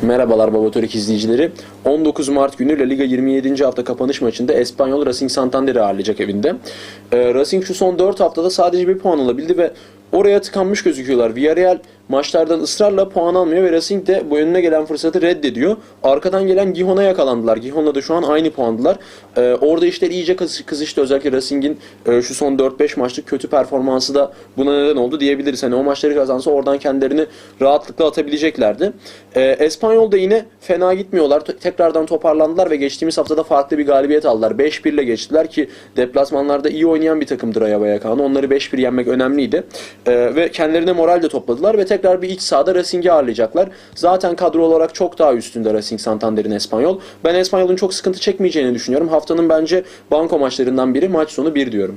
Merhabalar Babatürk izleyicileri. 19 Mart günü La Liga 27. hafta kapanış maçında Espanyol Racing Santander'i ağırlayacak evinde. Racing şu son 4 haftada sadece bir puan alabildi ve oraya tıkanmış gözüküyorlar. Villarreal maçlardan ısrarla puan almıyor ve Racing de bu önüne gelen fırsatı reddediyor. Arkadan gelen Gijon'a yakalandılar. Gijon'la da şu an aynı puandılar. Orada işler iyice kızıştı. Özellikle Racing'in şu son 4-5 maçlık kötü performansı da buna neden oldu diyebiliriz. Hani o maçları kazansa oradan kendilerini rahatlıkla atabileceklerdi. Espanyol da yine fena gitmiyorlar. Tekrardan toparlandılar ve geçtiğimiz haftada farklı bir galibiyet aldılar. 5-1 ile geçtiler ki deplasmanlarda iyi oynayan bir takımdır Rayo Vallecano. Onları 5-1 yenmek önemliydi. Ve kendilerine moral de topladılar ve tekrar bir iç sahada Racing'i ağırlayacaklar. Zaten kadro olarak çok daha üstünde Racing Santander'in Espanyol. Ben Espanyol'un çok sıkıntı çekmeyeceğini düşünüyorum. Haftanın bence banko maçlarından biri, maç sonu 1 diyorum.